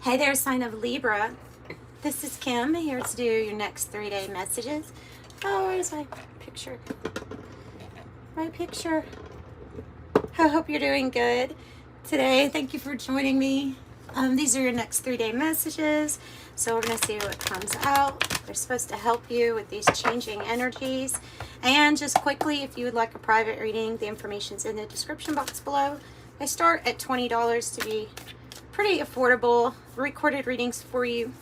Hey there, sign of Libra. This is Kim here to do your next 3-day messages. Oh, where's my picture? My picture. I hope you're doing good today. Thank you for joining me. These are your next 3-day messages. So we're going to see what comes out. They're supposed to help you with these changing energies. And just quickly, if you would like a private reading, the information's in the description box below. They start at $20 to be pretty affordable recorded readings for you,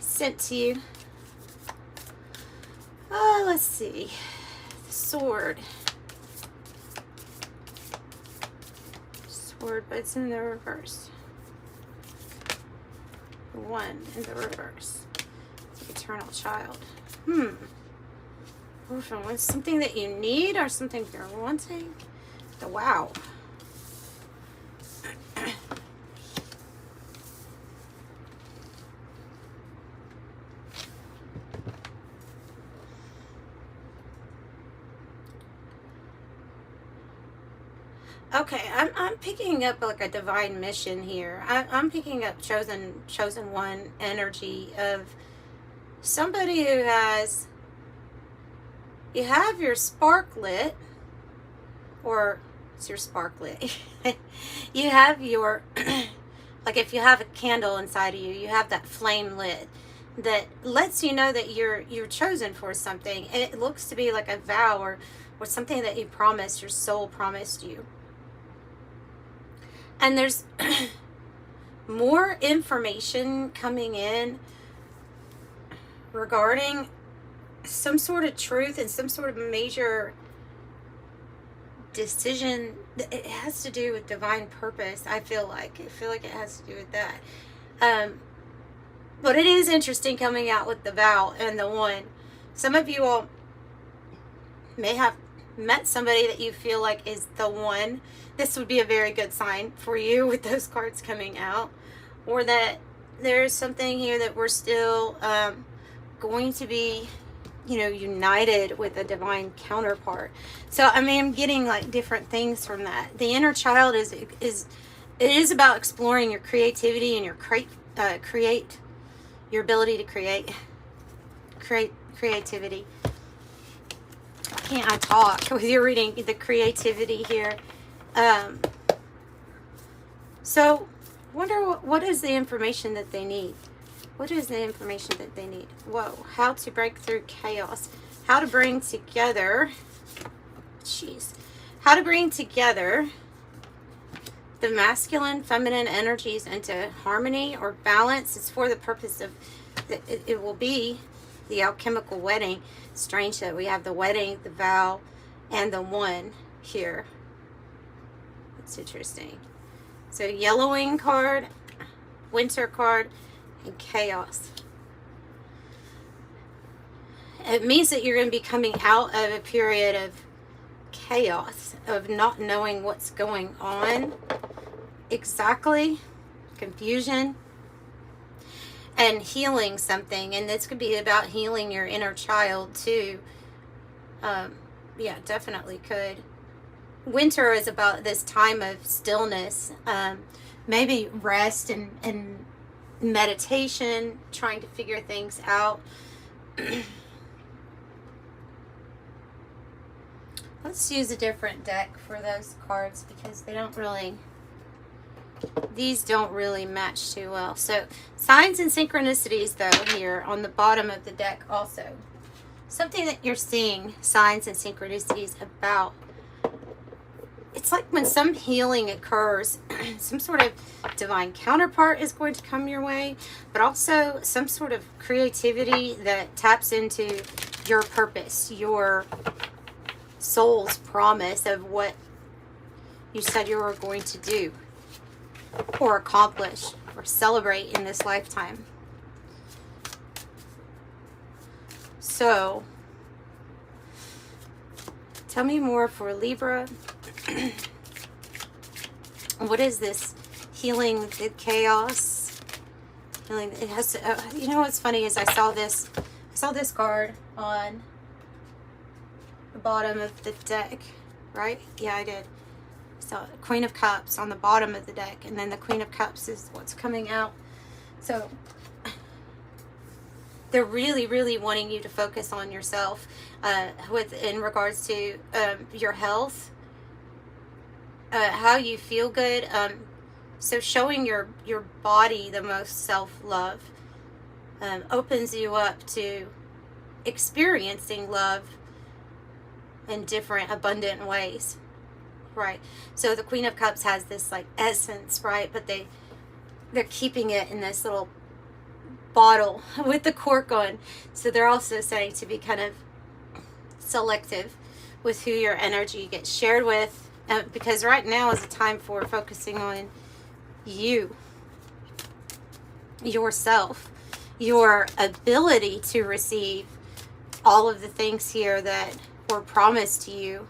sent to you. Let's see. The sword. Sword, but it's in the reverse. The one in the reverse. The eternal child. Orphan, was something that you need or something you're wanting? The wow. Okay, I'm picking up like a divine mission here. I'm picking up chosen one energy of somebody who has, you have your spark lit, or it's your spark lit. You have your, like if you have a candle inside of you, you have that flame lit that lets you know that you're chosen for something. And it looks to be like a vow or something that you promised, your soul promised you. And there's more information coming in regarding some sort of truth and some sort of major decision. It has to do with divine purpose. I feel like it has to do with that. But it is interesting coming out with the vow and the one. Some of you all may have met somebody that you feel like is the one. This would be a very good sign for you with those cards coming out. Or that there's something here that we're still going to be, united with a divine counterpart. So, I mean, I'm getting like different things from that. The inner child is about exploring your creativity and your your ability to create creativity. Can't I talk with you reading the creativity here? So wonder what is the information that they need? What is the information that they need? Whoa, how to break through chaos. How to bring together, how to bring together the masculine, feminine energies into harmony or balance. It's for the purpose of, it will be the alchemical wedding. Strange that we have the wedding, the vow, and the one here. It's interesting. So yellowing card, winter card, and chaos. It means that you're going to be coming out of a period of chaos, of not knowing what's going on exactly, confusion, and healing something. And this could be about healing your inner child too. Yeah, definitely could. Winter is about this time of stillness, maybe rest and meditation, trying to figure things out. Let's use a different deck for those cards because they don't really, these don't really match too well. So signs and synchronicities though here on the bottom of the deck also. Something that you're seeing signs and synchronicities about. It's like when some healing occurs, some sort of divine counterpart is going to come your way, but also some sort of creativity that taps into your purpose, your soul's promise of what you said you were going to do or accomplish or celebrate in this lifetime. So, tell me more for Libra. What is this? Healing the chaos. Healing. It has to. You know what's funny is I saw this card on the bottom of the deck, right? Yeah, I did. So Queen of Cups on the bottom of the deck, and then the Queen of Cups is what's coming out. So they're really, really wanting you to focus on yourself in regards to your health, how you feel good. So showing your body the most self-love opens you up to experiencing love in different abundant ways, right? So the Queen of Cups has this like essence, right? But they're keeping it in this little bottle with the cork on. So they're also saying to be kind of selective with who your energy gets shared with, because right now is a time for focusing on you, yourself, your ability to receive all of the things here that were promised to you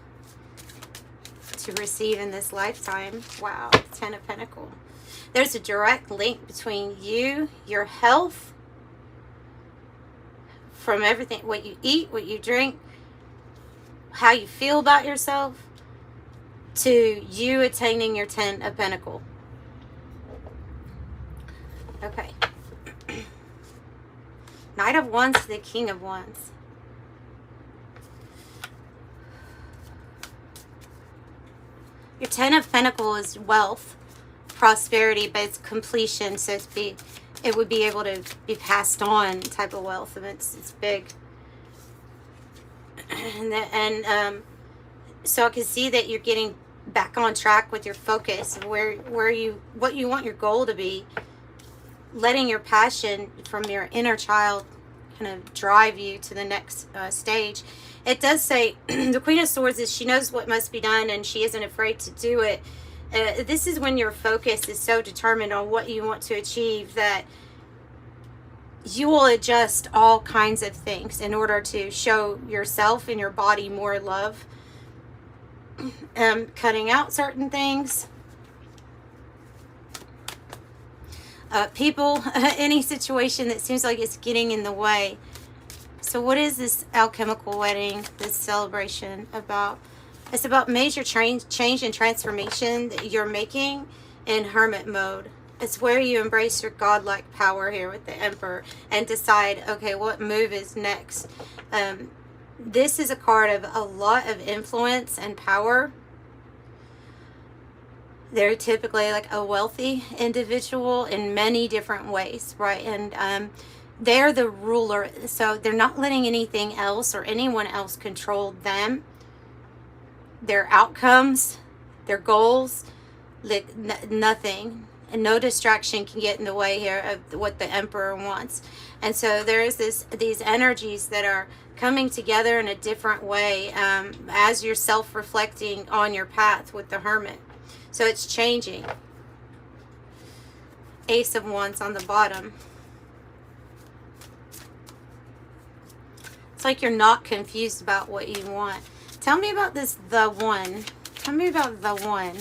to receive in this lifetime. Wow, 10 of Pentacles. There's a direct link between you, your health, from everything, what you eat, what you drink, how you feel about yourself, to you attaining your 10 of Pentacles. Okay. Knight of Wands to the King of Wands. Your 10 of Pentacles is wealth, prosperity, but it's completion. So it would be able to be passed on type of wealth, and it's big. So I can see that you're getting back on track with your focus, what you want your goal to be, letting your passion from your inner child kind of drive you to the next stage. It does say the Queen of Swords is she knows what must be done and she isn't afraid to do it. This is when your focus is so determined on what you want to achieve that you will adjust all kinds of things in order to show yourself and your body more love. Cutting out certain things. People, any situation that seems like it's getting in the way. So what is this alchemical wedding, this celebration about? It's about major change and transformation that you're making in hermit mode. It's where you embrace your godlike power here with the Emperor and decide, okay, what move is next? This is a card of a lot of influence and power. They're typically like a wealthy individual in many different ways, right? And they're the ruler, so they're not letting anything else or anyone else control them, their outcomes, their goals. Like nothing and no distraction can get in the way here of what the Emperor wants. And so there's these energies that are coming together in a different way as you're self-reflecting on your path with the Hermit. So it's changing. Ace of Wands on the bottom. It's like you're not confused about what you want. Tell me about this, the one. Tell me about the one.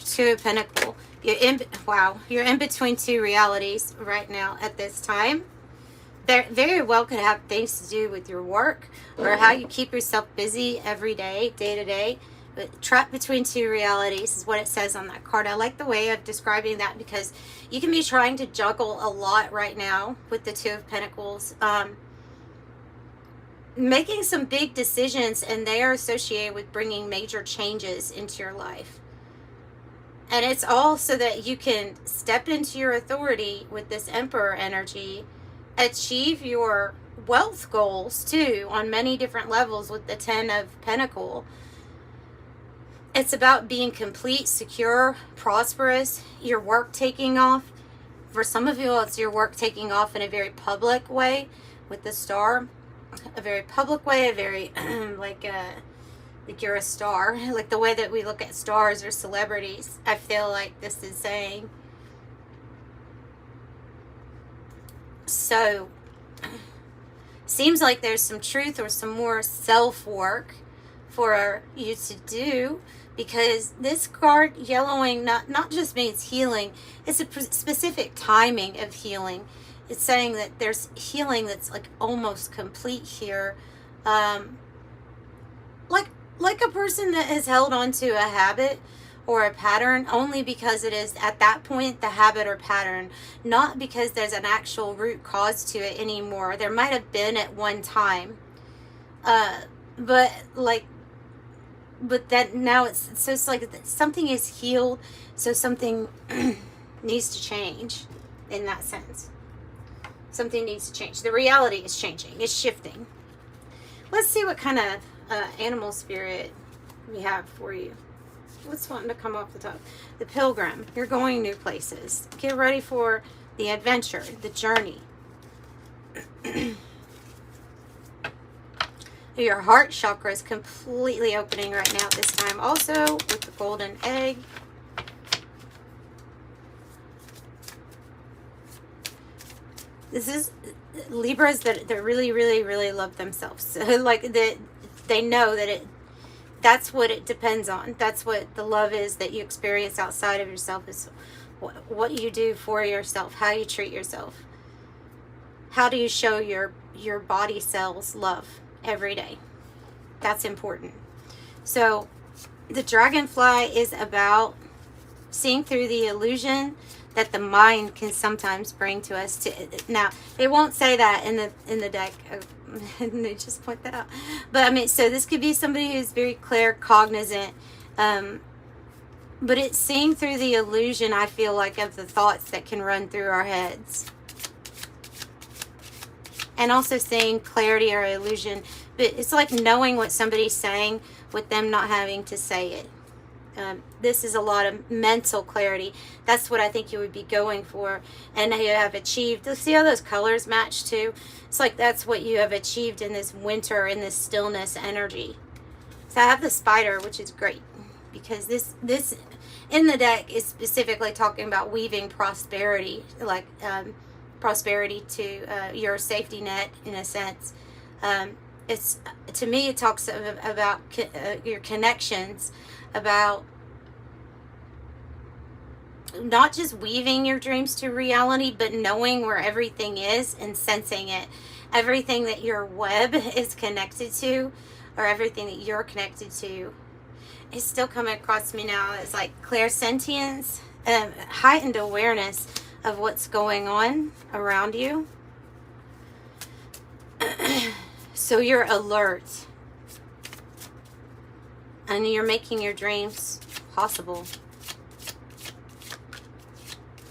Two of Pentacles. You're in between two realities right now at this time. There very well could have things to do with your work or how you keep yourself busy every day, day to day. But trapped between two realities is what it says on that card. I like the way of describing that because you can be trying to juggle a lot right now with the Two of Pentacles. Making some big decisions, and they are associated with bringing major changes into your life. And it's all so that you can step into your authority with this Emperor energy, achieve your wealth goals too on many different levels with the 10 of Pentacles. It's about being complete, secure, prosperous, your work taking off. For some of you, it's your work taking off in a very public way with the Star. A very public way, a very like you're a star, like the way that we look at stars or celebrities. I feel like this is saying. So seems like there's some truth or some more self-work for you to do, because this card yellowing not just means healing, it's a specific timing of healing. It's saying that there's healing that's like almost complete here. Like like a person that has held on to a habit or a pattern only because it is at that point the habit or pattern, not because there's an actual root cause to it anymore. There might have been at one time, but that now it's like something is healed, so something needs to change in that sense. Something needs to change. The reality is changing. It's shifting. Let's see what kind of animal spirit we have for you. What's wanting to come off the top? The Pilgrim. You're going new places. Get ready for the adventure, the journey. Your heart chakra is completely opening right now at this time. Also, with the golden egg. This is Libras that really, really, really love themselves. Like that, they know that that's what it depends on. That's what the love is that you experience outside of yourself, is what you do for yourself, how you treat yourself. How do you show your body cells love every day? That's important. So the dragonfly is about seeing through the illusion that the mind can sometimes bring to us. Now, they won't say that in the deck. And they just point that out. But I mean, so this could be somebody who's very clear, cognizant, but it's seeing through the illusion, I feel like, of the thoughts that can run through our heads. And also seeing clarity or illusion. But it's like knowing what somebody's saying with them not having to say it. This is a lot of mental clarity. That's what I think you would be going for, and you have achieved. See how those colors match too? It's like that's what you have achieved in this winter, in this stillness energy. So I have the spider, which is great, because this in the deck is specifically talking about weaving prosperity, like prosperity to your safety net in a sense. It's, to me, it talks about your connections, about not just weaving your dreams to reality, but knowing where everything is and sensing it. Everything that your web is connected to, or everything that you're connected to, is still coming across me now as like clairsentience, heightened awareness of what's going on around you. So you're alert. And you're making your dreams possible.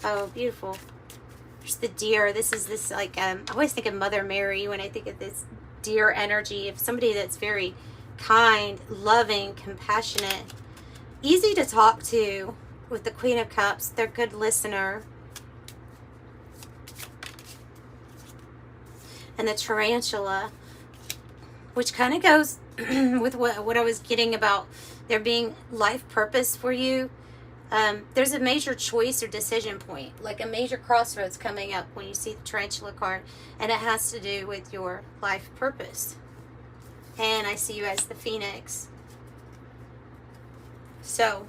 Oh, beautiful. There's the deer. This is this, like, I always think of Mother Mary when I think of this deer energy of somebody that's very kind, loving, compassionate, easy to talk to. With the Queen of Cups, they're a good listener. And the tarantula, which kind of goes with what I was getting about there being life purpose for you. There's a major choice or decision point, like a major crossroads coming up when you see the tarantula card, and it has to do with your life purpose. And I see you as the phoenix. So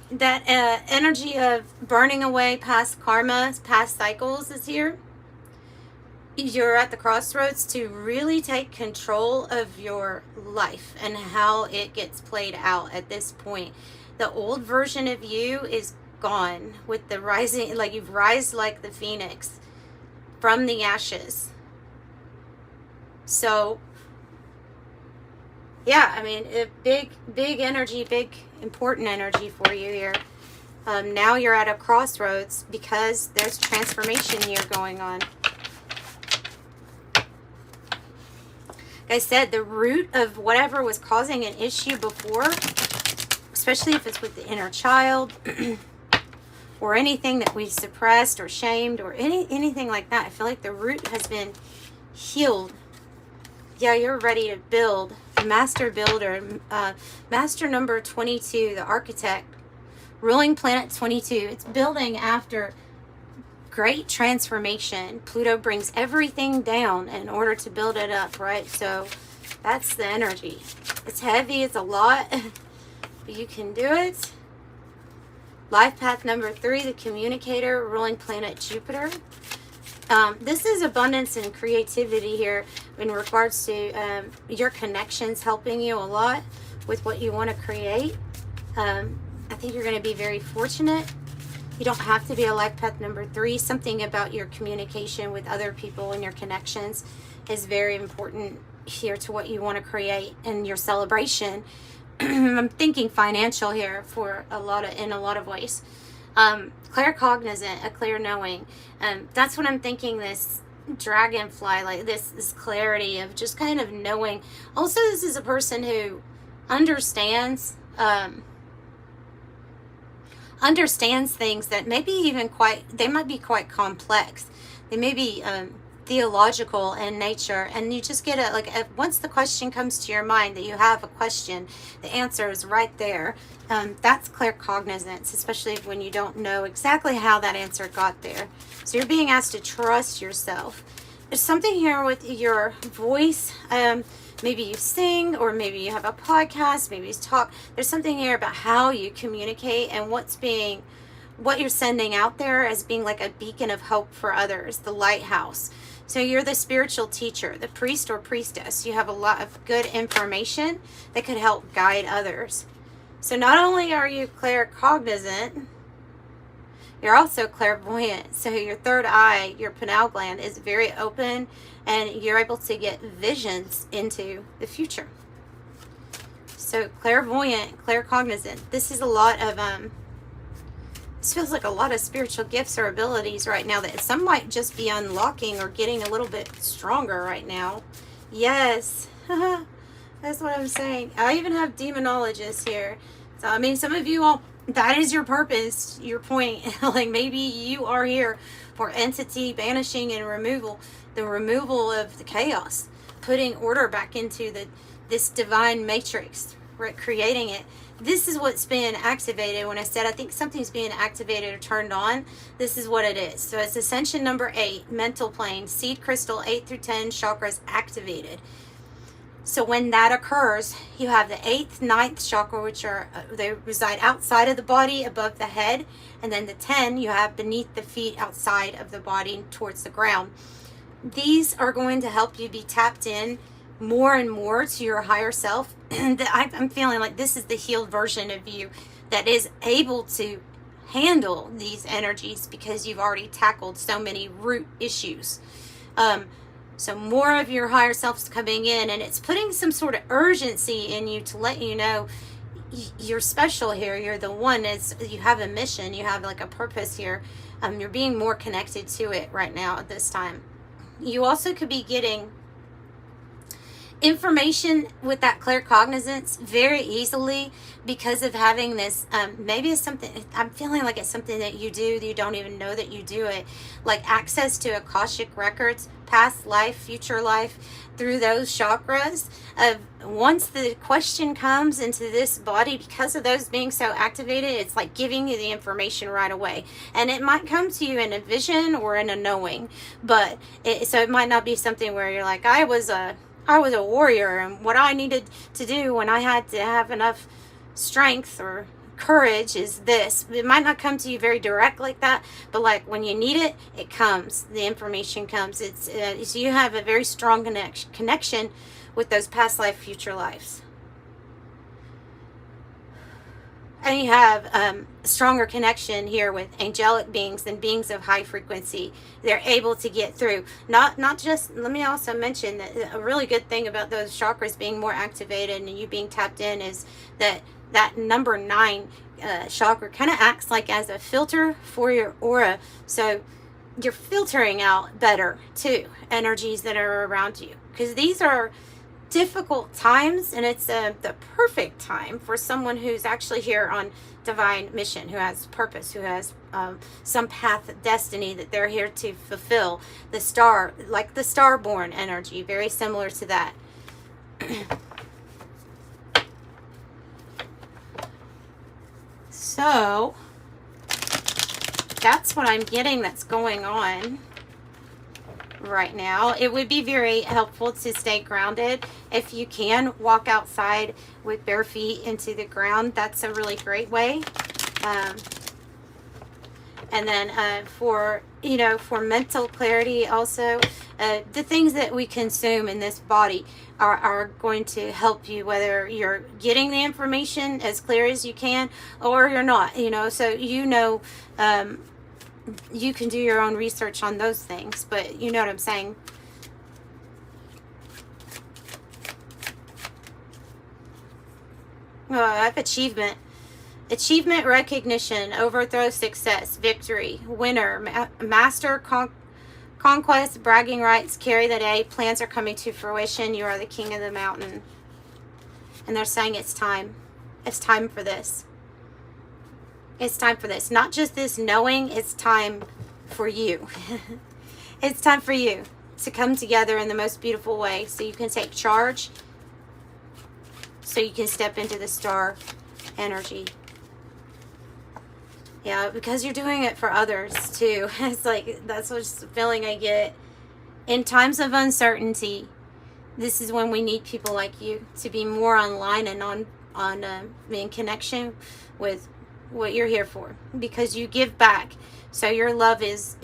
that energy of burning away past karma, past cycles is here. You're at the crossroads to really take control of your life and how it gets played out at this point. The old version of you is gone with the rising, like you've rised like the phoenix from the ashes. So, yeah, I mean, big energy, big important energy for you here. Now you're at a crossroads because there's transformation here going on. Like I said, the root of whatever was causing an issue before, especially if it's with the inner child or anything that we suppressed or shamed or anything like that, I feel like the root has been healed. Yeah, you're ready to build. Master builder, master number 22, the architect, ruling planet 22. It's building after great transformation. Pluto brings everything down in order to build it up, right? So that's the energy. It's heavy, it's a lot, but you can do it. Life path number 3, the communicator, ruling planet Jupiter. This is abundance and creativity here in regards to your connections helping you a lot with what you want to create. I think you're going to be very fortunate. You don't have to be a life path number 3. Something about your communication with other people and your connections is very important here to what you want to create and your celebration. I'm thinking financial here for in a lot of ways. Claircognizant, a clear knowing. That's what I'm thinking, this dragonfly, like this clarity of just kind of knowing. Also, this is a person who understands things that maybe even they might be quite complex. They may be theological in nature, and you just get once the question comes to your mind that you have a question, the answer is right there. That's claircognizance, especially when you don't know exactly how that answer got there. So you're being asked to trust yourself. There's something here with your voice. Maybe you sing, or maybe you have a podcast, maybe you talk. There's something here about how you communicate and what you're sending out there as being like a beacon of hope for others, the lighthouse. So you're the spiritual teacher, the priest or priestess. You have a lot of good information that could help guide others. So not only are you claircognizant, you're also clairvoyant. So your third eye, your pineal gland, is very open, and you're able to get visions into the future. So clairvoyant, claircognizant. This is a lot of this feels like a lot of spiritual gifts or abilities right now that some might just be unlocking or getting a little bit stronger right now. Yes. That's what I'm saying. I even have demonologists here. So I mean, some of you all, that is your purpose, your point. Like maybe you are here for entity banishing and removal, the removal of the chaos, putting order back into this divine matrix, right? Creating it. This is what's being activated. When I said I think something's being activated or turned on, this is what it is. So it's ascension number 8, mental plane, seed crystal 8 through 10 chakras activated. So when that occurs, you have the 8th, 9th chakra, which are they reside outside of the body, above the head, and then the 10 you have beneath the feet, outside of the body, towards the ground. These are going to help you be tapped in more and more to your higher self. I'm feeling like this is the healed version of you that is able to handle these energies because you've already tackled so many root issues. So more of your higher self's coming in, and it's putting some sort of urgency in you to let you know you're special here. You're the one. You have a mission. You have like a purpose here. You're being more connected to it right now at this time. You also could be getting information with that claircognizance very easily because of having this. Maybe it's something, I'm feeling like it's something that you do that you don't even know that you do it, like access to Akashic records, past life, future life, through those chakras. Once the question comes into this body, because of those being so activated, it's like giving you the information right away, and it might come to you in a vision or in a knowing, but so it might not be something where you're like, I was a warrior, and what I needed to do when I had to have enough strength or courage is this. It might not come to you very direct like that, but like when you need it, it comes. The information comes. So you have a very strong connection with those past life, future lives. And you have a stronger connection here with angelic beings and beings of high frequency. They're able to get through. Not just, let me also mention that a really good thing about those chakras being more activated and you being tapped in is that number 9 chakra kind of acts like as a filter for your aura. So you're filtering out better too energies that are around you, because these are difficult times, and it's the perfect time for someone who's actually here on divine mission, who has purpose, who has some path of destiny that they're here to fulfill. The star, like the starborn energy, very similar to that. So that's what I'm getting that's going on right now. It would be very helpful to stay grounded. If you can walk outside with bare feet into the ground, that's a really great way. And then for, you know, for mental clarity also, the things that we consume in this body are going to help you, whether you're getting the information as clear as you can or you're not, you know. So, you know, you can do your own research on those things, but you know what I'm saying. Oh, I have achievement. Achievement, recognition, overthrow, success, victory, winner, master, conquest, bragging rights, carry the day, plans are coming to fruition, you are the king of the mountain. And they're saying it's time. It's time for this. It's time for this. Not just this knowing, it's time for you. It's time for you to come together in the most beautiful way so you can take charge, so you can step into the star energy. Yeah, because you're doing it for others too. It's like, that's what's the feeling I get. In times of uncertainty, this is when we need people like you to be more online and in connection with what you're here for, because you give back. So your love is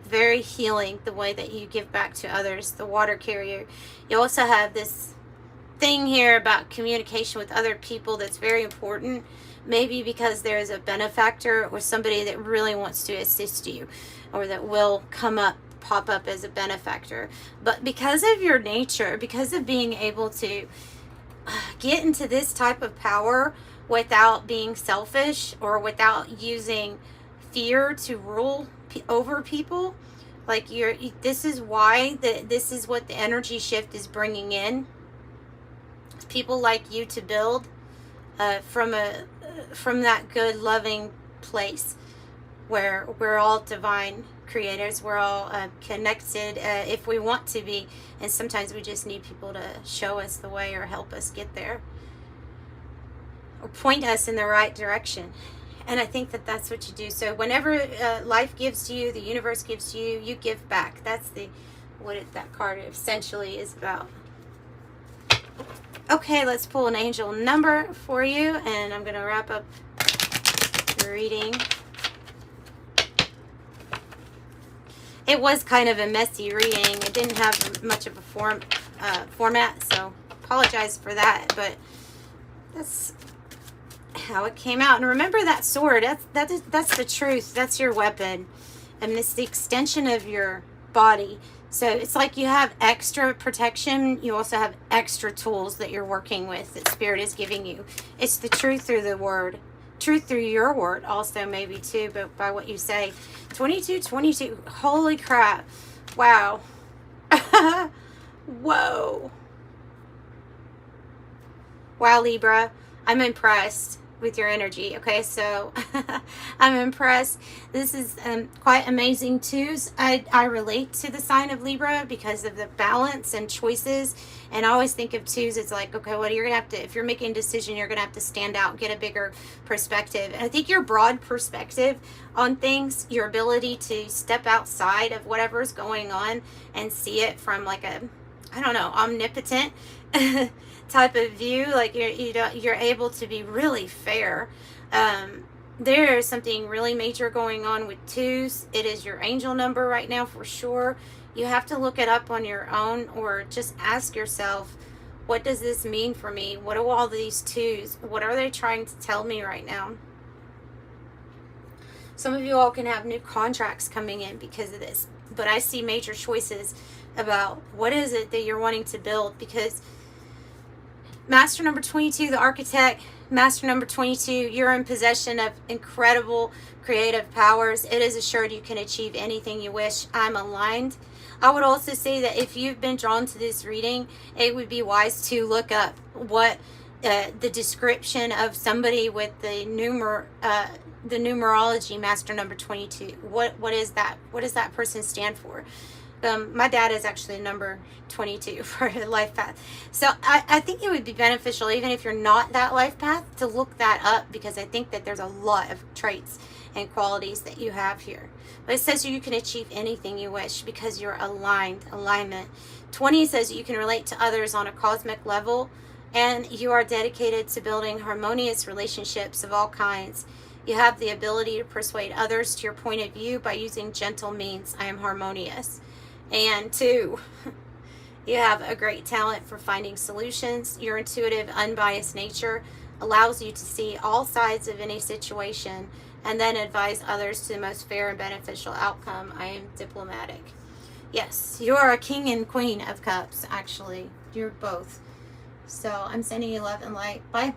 very healing, the way that you give back to others, the water carrier. You also have this thing here about communication with other people that's very important. Maybe because there is a benefactor or somebody that really wants to assist you, or that will pop up as a benefactor. But because of your nature, because of being able to get into this type of power without being selfish or without using fear to rule over people, like this is why this is what the energy shift is bringing in. People like you to build from that good, loving place where we're all divine creators. We're all connected if we want to be, and sometimes we just need people to show us the way or help us get there or point us in the right direction. And I think that that's what you do. So whenever life gives to you, the universe gives to you, you give back. That's what that card essentially is about. Okay, let's pull an angel number for you, and I'm going to wrap up the reading. It was kind of a messy reading. It didn't have much of a format, so apologize for that, but that's how it came out. And remember that sword, that's the truth. That's your weapon, and it's the extension of your body. So it's like you have extra protection. You also have extra tools that you're working with, that Spirit is giving you. It's the truth through the word. Truth through your word also, maybe too, but by what you say. 22. Holy crap. Wow. Whoa. Wow, Libra. I'm impressed with your energy. Okay, so I'm impressed. This is quite amazing too. I relate to the sign of Libra because of the balance and choices, and I always think of twos, it's like, okay, what you're gonna have to, if you're making a decision, you're gonna have to stand out, get a bigger perspective. And I think your broad perspective on things, your ability to step outside of whatever's going on and see it from like a, I don't know, omnipotent type of view, like you're able to be really fair. There is something really major going on with twos. It is your angel number right now for sure. You have to look it up on your own, or just ask yourself, what does this mean for me? What do all these twos, what are they trying to tell me right now? Some of you all can have new contracts coming in because of this, but I see major choices about what is it that you're wanting to build, because Master number 22, the architect, Master number 22, you're in possession of incredible creative powers. It is assured you can achieve anything you wish. I'm aligned. I would also say that if you've been drawn to this reading, it would be wise to look up what the description of somebody with the numerology Master number 22. What is that? What does that person stand for? My dad is actually number 22 for the life path. So I think it would be beneficial, even if you're not that life path, to look that up, because I think that there's a lot of traits and qualities that you have here. But it says you can achieve anything you wish because you're aligned, alignment. 20 says you can relate to others on a cosmic level, and you are dedicated to building harmonious relationships of all kinds. You have the ability to persuade others to your point of view by using gentle means. I am harmonious. And 2, you have a great talent for finding solutions. Your intuitive, unbiased nature allows you to see all sides of any situation and then advise others to the most fair and beneficial outcome. I am diplomatic. Yes, you are a king and queen of cups, actually. You're both. So I'm sending you love and light. Bye.